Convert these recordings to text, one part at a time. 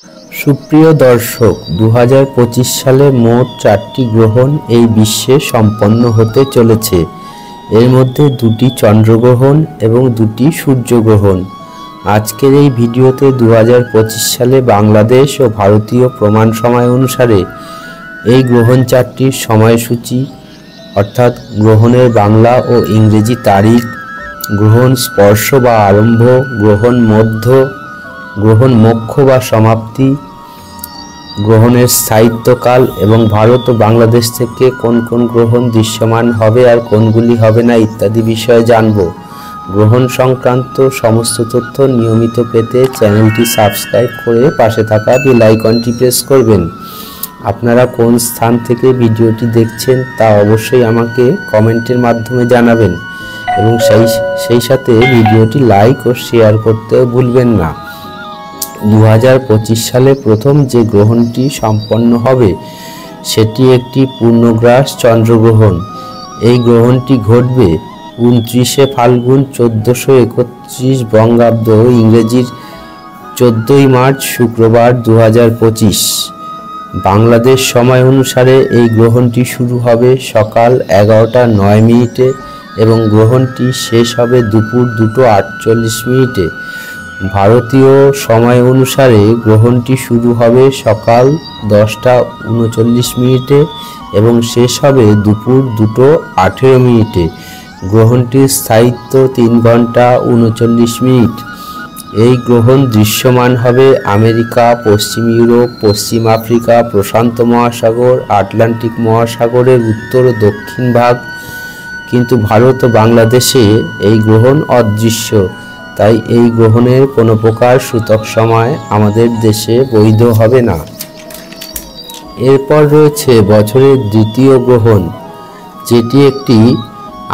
সুপ্রিয় দর্শক, 2025 সালে মোট 4টি গ্রহণ এই বিশ্বে সম্পন্ন হতে চলেছে। এর মধ্যে 2টি চন্দ্রগ্রহণ এবং 2টি সূর্যগ্রহণ। আজকের এই ভিডিওতে 2025 সালে বাংলাদেশ ও ভারতীয় প্রমাণ সময় অনুসারে এই গ্রহণ 4টির সময়সূচি অর্থাৎ গ্রহণের বাংলা ও ইংরেজি তারিখ, গ্রহণ স্পর্শ বা আরম্ভ, গ্রহণ মধ্য, গ্রহণ মোক্ষ বা সমাপ্তি, গ্রহণের স্থায়িত্বকাল এবং ভারত ও বাংলাদেশ থেকে কোন কোন গ্রহণ দৃশ্যমান হবে আর কোনগুলি হবে না ইত্যাদি বিষয়ে জানব। গ্রহণ সংক্রান্ত সমস্ত তথ্য নিয়মিত পেতে চ্যানেলটি সাবস্ক্রাইব করে পাশে থাকা বেল আইকনটি প্রেস করবেন। আপনারা কোন স্থান থেকে ভিডিওটি দেখছেন তা অবশ্যই আমাকে কমেন্টের মাধ্যমে জানাবেন এবং সেই সাথে ভিডিওটি লাইক ও শেয়ার করতেও ভুলবেন না। 2025 সালে প্রথম যে গ্রহণটি সম্পন্ন হবে সেটি একটি পূর্ণগ্রাস চন্দ্রগ্রহণ। এই গ্রহণটি ঘটবে 29শে ফাল্গুন 1431 বঙ্গাব্দ, ইংরেজির 14ই মার্চ শুক্রবার 2025 বাংলাদেশ সময় অনুসারে এই গ্রহণটি শুরু হবে সকাল 11টা 9 এবং গ্রহণটি শেষ হবে দুপুর 2:48। ভারতীয় সময় অনুসারে গ্রহণটি শুরু হবে সকাল 10টা 39 এবং শেষ হবে দুপুর 2:18। গ্রহণটির স্থায়িত্ব 3 ঘন্টা 39। এই গ্রহণ দৃশ্যমান হবে আমেরিকা, পশ্চিম ইউরোপ, পশ্চিম আফ্রিকা, প্রশান্ত মহাসাগর, আটলান্টিক মহাসাগরের উত্তর ও দক্ষিণ ভাগ, কিন্তু ভারত ও বাংলাদেশে এই গ্রহণ অদৃশ্য। তাই এই গ্রহণের কোনো প্রকার সূতক সময় আমাদের দেশে বৈধ হবে না। এরপর রয়েছে বছরের দ্বিতীয় গ্রহণ, যেটি একটি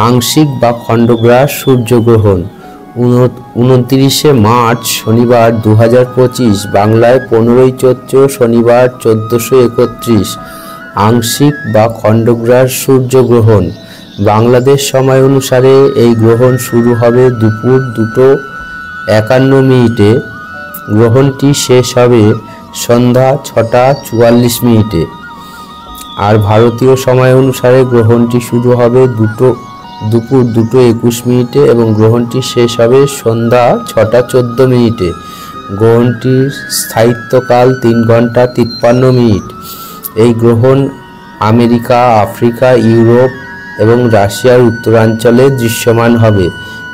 আংশিক বা খণ্ডগ্রাস সূর্যগ্রহণ। 29শে মার্চ শনিবার 2025 বাংলায় 15ই চৈত্র শনিবার 1431 আংশিক বা খণ্ডগ্রাস সূর্যগ্রহণ। বাংলাদেশ সময় অনুসারে এই গ্রহণ শুরু হবে দুপুর 2:51। গ্রহণটি শেষ হবে সন্ধ্যা 6:44। আর ভারতীয় সময় অনুসারে গ্রহণটি শুরু হবে দুপুর 2:21 এবং গ্রহণটি শেষ হবে সন্ধ্যা 6:14। গ্রহণটির স্থায়িত্বকাল 3 ঘন্টা 53। এই গ্রহণ আমেরিকা, আফ্রিকা, ইউরোপ এবং রাশিয়ার উত্তরাঞ্চলে দৃশ্যমান হবে,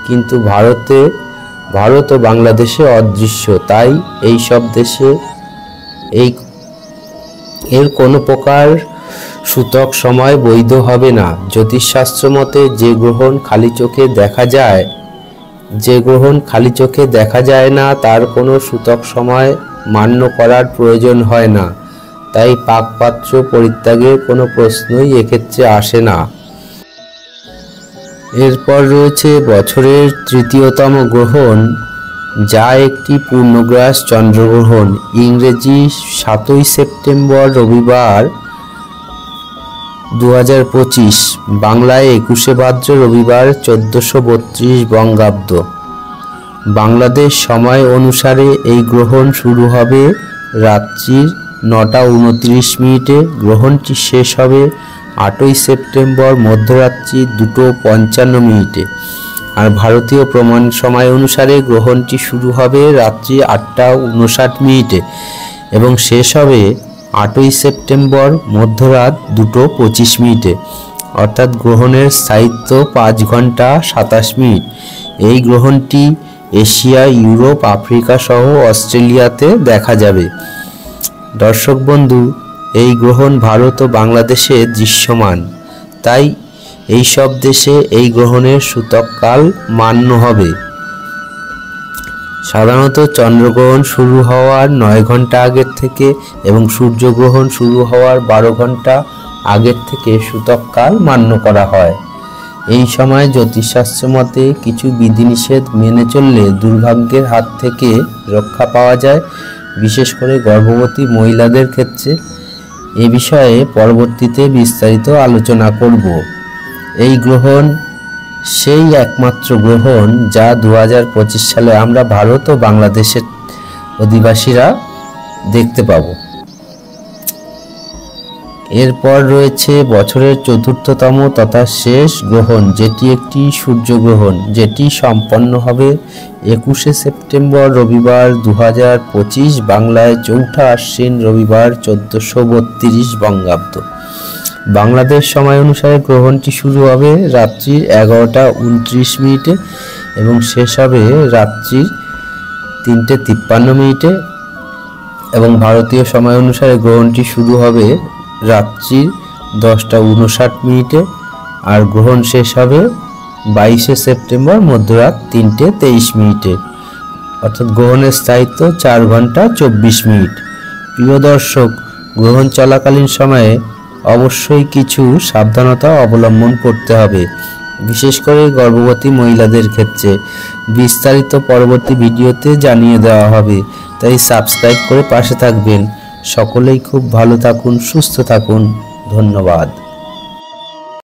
কিন্তু ভারত ও বাংলাদেশে অদৃশ্য। তাই এই সব দেশে এর কোনো প্রকার সূতক সময় বৈধ হবে না। জ্যোতিষশাস্ত্র মতে যে গ্রহণ খালি চোখে দেখা যায় না তার কোনো সূতক সময় মান্য করার প্রয়োজন হয় না। তাই পাকপাত্র পরিত্যাগের কোনো প্রশ্নই এক্ষেত্রে আসে না। এরপর রয়েছে বছরের তৃতীয়তম গ্রহণ, যা একটি পূর্ণগ্রাস চন্দ্রগ্রহণ। ইংরেজি 7ই সেপ্টেম্বর রবিবার 2025 বাংলায় 21শে ভাদ্র রবিবার 1432 বঙ্গাব্দ। বাংলাদেশ সময় অনুসারে এই গ্রহণ শুরু হবে রাত্রির 9:29। গ্রহণটি শেষ হবে 8ই সেপ্টেম্বর মধ্যরাত্রি 2:55। আর ভারতীয় প্রমাণ সময় অনুসারে গ্রহণটি শুরু হবে রাত্রি 8:59 এবং শেষ হবে 8ই সেপ্টেম্বর মধ্যরাত 2:25। অর্থাৎ গ্রহণের স্থায়িত্ব 5 ঘন্টা 27। এই গ্রহণটি এশিয়া, ইউরোপ, আফ্রিকা সহ অস্ট্রেলিয়াতে দেখা যাবে। দর্শক বন্ধু, এই গ্রহণ ভারত ও বাংলাদেশে দৃশ্যমান, তাই এই সব দেশে এই গ্রহণের সূতককাল মান্য হবে। সাধারণত চন্দ্রগ্রহণ শুরু হওয়ার 9 ঘন্টা আগের থেকে এবং সূর্যগ্রহণ শুরু হওয়ার 12 ঘন্টা আগের থেকে সূতককাল মান্য করা হয়। এই সময় জ্যোতিষশাস্ত্র মতে কিছু বিধিনিষেধ মেনে চললে দুর্ভাগ্যের হাত থেকে রক্ষা পাওয়া যায়, বিশেষ করে গর্ভবতী মহিলাদের ক্ষেত্রে। এ বিষয়ে পরবর্তীতে বিস্তারিত আলোচনা করব। এই গ্রহণ সেই একমাত্র গ্রহণ যা 2025 সালে আমরা ভারত ও বাংলাদেশের অধিবাসীরা দেখতে পাবো। এরপর রয়েছে বছরের চতুর্থতম তথা শেষ গ্রহণ, যেটি একটি সূর্যগ্রহণ, যেটি সম্পন্ন হবে 21শে সেপ্টেম্বর রবিবার 2025 বাংলায় 4ঠা আশ্বিন রবিবার 1432 বঙ্গাব্দ। বাংলাদেশ সময় অনুসারে গ্রহণটি শুরু হবে রাত্রির 11টা 29 এবং শেষ হবে রাত্রির 3:53 এবং ভারতীয় সময় অনুসারে গ্রহণটি শুরু হবে রাত্রির 10টা 59 আর গ্রহণ শেষ হবে 22শে সেপ্টেম্বর মধ্যরাত 3:23। অর্থাৎ গ্রহণের স্থায়িত্ব 4 ঘন্টা 24 মিনিট। প্রিয় দর্শক, গ্রহণ চলাকালীন সময়ে অবশ্যই কিছু সাবধানতা অবলম্বন করতে হবে, বিশেষ করে গর্ভবতী মহিলাদের ক্ষেত্রে। বিস্তারিত পরবর্তী ভিডিওতে জানিয়ে দেওয়া হবে, তাই সাবস্ক্রাইব করে পাশে থাকবেন। সকলেই খুব ভালো থাকুন, সুস্থ থাকুন। ধন্যবাদ।